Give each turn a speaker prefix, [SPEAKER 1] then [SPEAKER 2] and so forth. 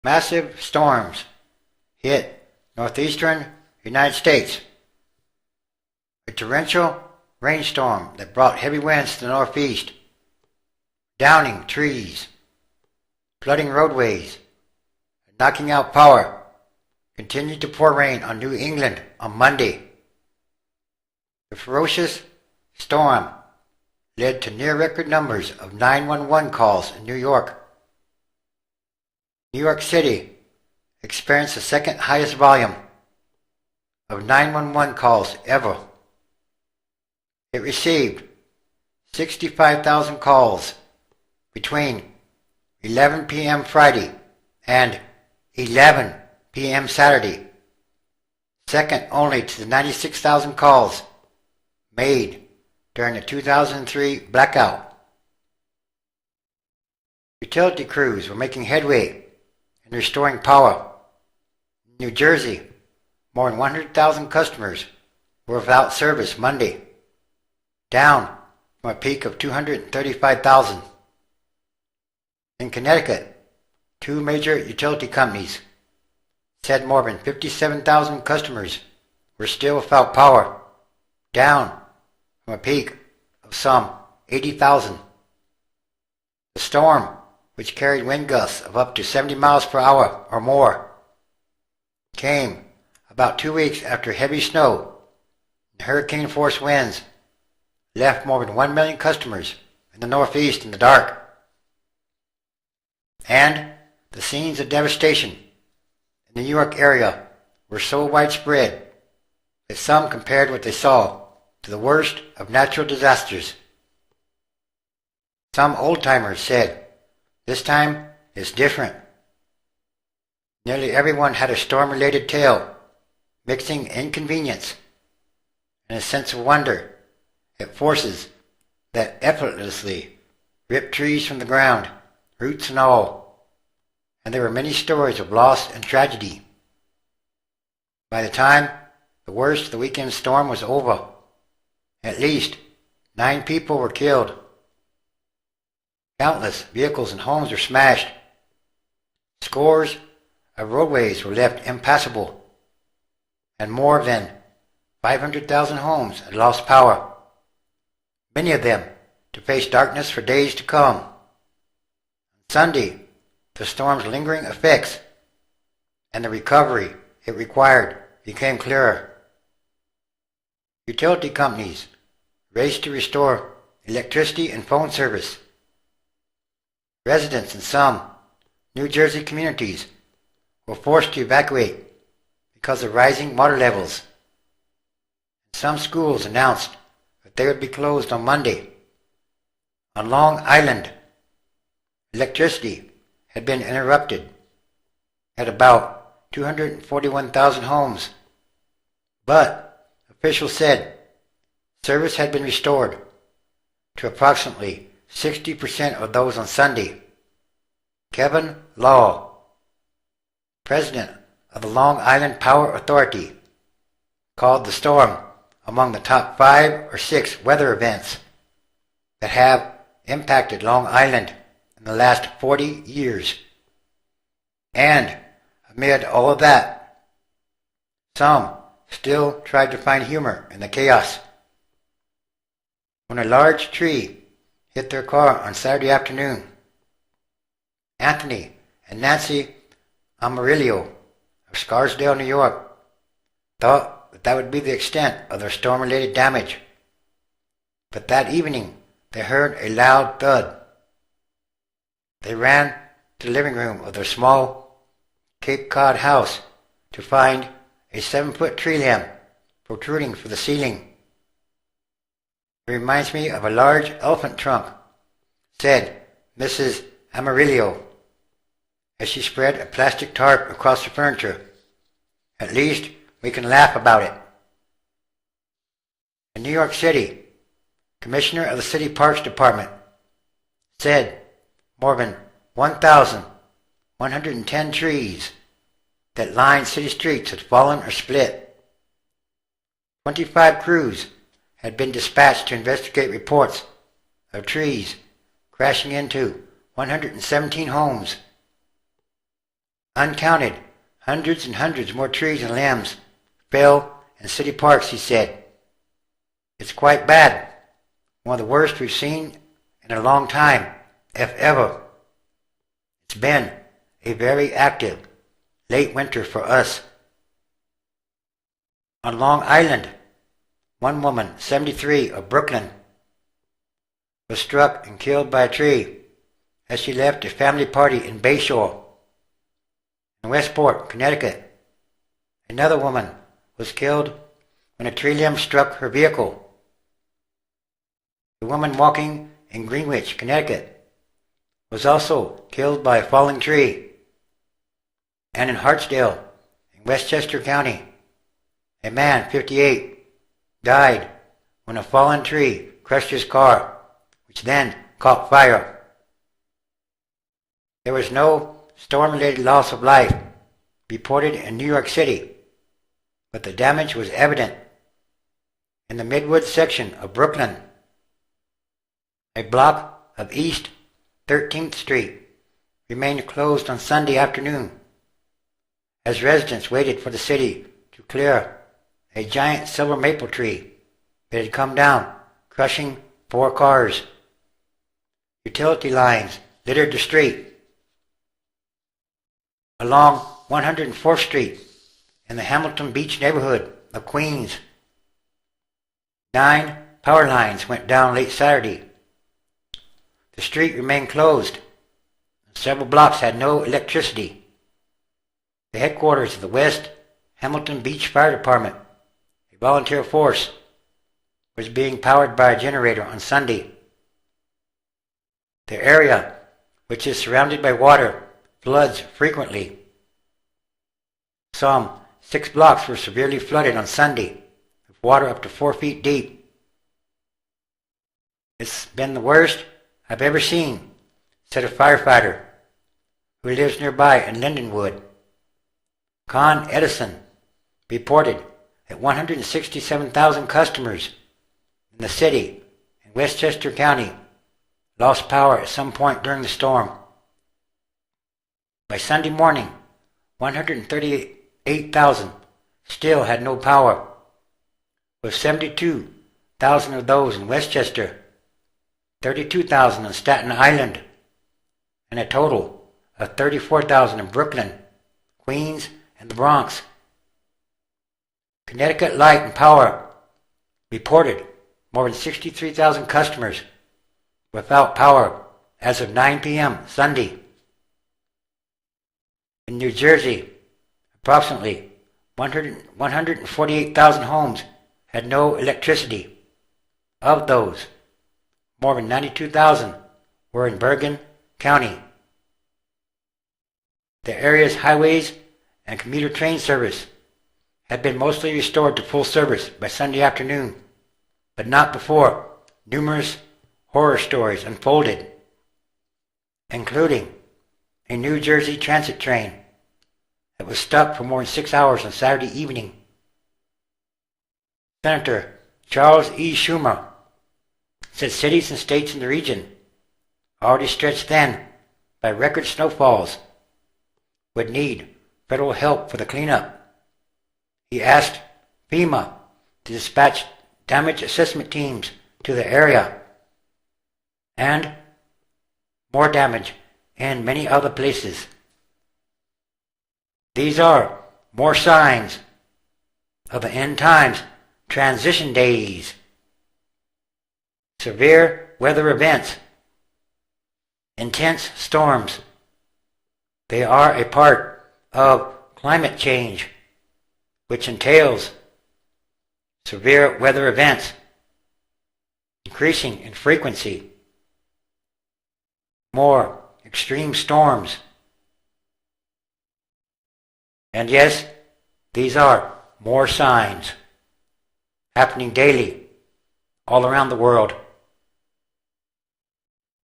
[SPEAKER 1] Massive storms hit northeastern United States. A torrential rainstorm that brought heavy winds to the northeast, downing trees, flooding roadways, and knocking out power, continued to pour rain on New England on Monday. The ferocious storm led to near-record numbers of 911 calls in New York. New York City experienced the second highest volume of 911 calls ever. It received 65,000 calls between 11 p.m. Friday and 11 p.m. Saturday, second only to the 96,000 calls made during the 2003 blackout. Utility crews were making headway in restoring power. In New Jersey, more than 100,000 customers were without service Monday, down from a peak of 235,000. In Connecticut, two major utility companies said more than 57,000 customers were still without power, down from a peak of some 80,000. The storm, which carried wind gusts of up to 70 miles per hour or more, came about 2 weeks after heavy snow and hurricane-force winds left more than 1 million customers in the Northeast in the dark. And the scenes of devastation in the New York area were so widespread that some compared what they saw to the worst of natural disasters. Some old-timers said, "This time is different." Nearly everyone had a storm-related tale, mixing inconvenience and a sense of wonder at forces that effortlessly ripped trees from the ground, roots and all, and there were many stories of loss and tragedy. By the time the worst of the weekend storm was over, at least 9 people were killed. Countless vehicles and homes were smashed. Scores of roadways were left impassable, and more than 500,000 homes had lost power, many of them to face darkness for days to come. On Sunday, the storm's lingering effects and the recovery it required became clearer. Utility companies raced to restore electricity and phone service. Residents in some New Jersey communities were forced to evacuate because of rising water levels. Some schools announced that they would be closed on Monday. On Long Island, electricity had been interrupted at about 241,000 homes, but officials said service had been restored to approximately 60% of those on Sunday. Kevin Law, president of the Long Island Power Authority, called the storm among the top 5 or 6 weather events that have impacted Long Island in the last 40 years. And amid all of that, some still tried to find humor in the chaos. When a large tree hit their car on Saturday afternoon, Anthony and Nancy Amarillo of Scarsdale, New York, thought that would be the extent of their storm-related damage. But that evening, they heard a loud thud. They ran to the living room of their small Cape Cod house to find a 7-foot tree limb protruding from the ceiling. "It reminds me of a large elephant trunk," said Mrs. Amarillo, as she spread a plastic tarp across the furniture. "At least we can laugh about it." In New York City, Commissioner of the City Parks Department said more than 1,110 trees that lined city streets had fallen or split. 25 crews had been dispatched to investigate reports of trees crashing into 117 homes. uncounted, hundreds and hundreds more trees and limbs fell in city parks, he said. It's quite bad. One of the worst we've seen in a long time, if ever. It's been a very active late winter for us. On Long Island, one woman, 73, of Brooklyn, was struck and killed by a tree as she left a family party in Bayshore. In Westport, Connecticut, another woman was killed when a tree limb struck her vehicle. The woman walking in Greenwich, Connecticut, was also killed by a falling tree. And in Hartsdale, in Westchester County, a man, 58, died when a fallen tree crushed his car, which then caught fire. There was no storm-related loss of life reported in New York City, but the damage was evident in the Midwood section of Brooklyn. A block of East 13th Street remained closed on Sunday afternoon as residents waited for the city to clear a giant silver maple tree that had come down, crushing 4 cars. Utility lines littered the street. Along 104th Street in the Hamilton Beach neighborhood of Queens, 9 power lines went down late Saturday. The street remained closed, and several blocks had no electricity. The headquarters of the West Hamilton Beach Fire Department, a volunteer force, was being powered by a generator on Sunday. The area, which is surrounded by water, floods frequently. Some 6 blocks were severely flooded on Sunday, with water up to 4 feet deep. It's been the worst I've ever seen, said a firefighter who lives nearby in Lindenwood. Con Edison reported that 167,000 customers in the city and Westchester County lost power at some point during the storm. By Sunday morning, 138,000 still had no power, with 72,000 of those in Westchester, 32,000 on Staten Island, and a total of 34,000 in Brooklyn, Queens, and the Bronx. Connecticut Light and Power reported more than 63,000 customers without power as of 9 p.m. Sunday. In New Jersey, approximately 148,000 homes had no electricity. Of those, more than 92,000 were in Bergen County. The area's highways and commuter train service had been mostly restored to full service by Sunday afternoon, but not before numerous horror stories unfolded, including a New Jersey transit train that was stuck for more than 6 hours on Saturday evening. Senator Charles E. Schumer said cities and states in the region, already stretched thin by record snowfalls, would need federal help for the cleanup. He asked FEMA to dispatch damage assessment teams to the area, and more damage in many other places. These are more signs of the end times transition days. Severe weather events, intense storms. They are a part of climate change, which entails severe weather events increasing in frequency, more extreme storms. And yes, these are more signs happening daily all around the world.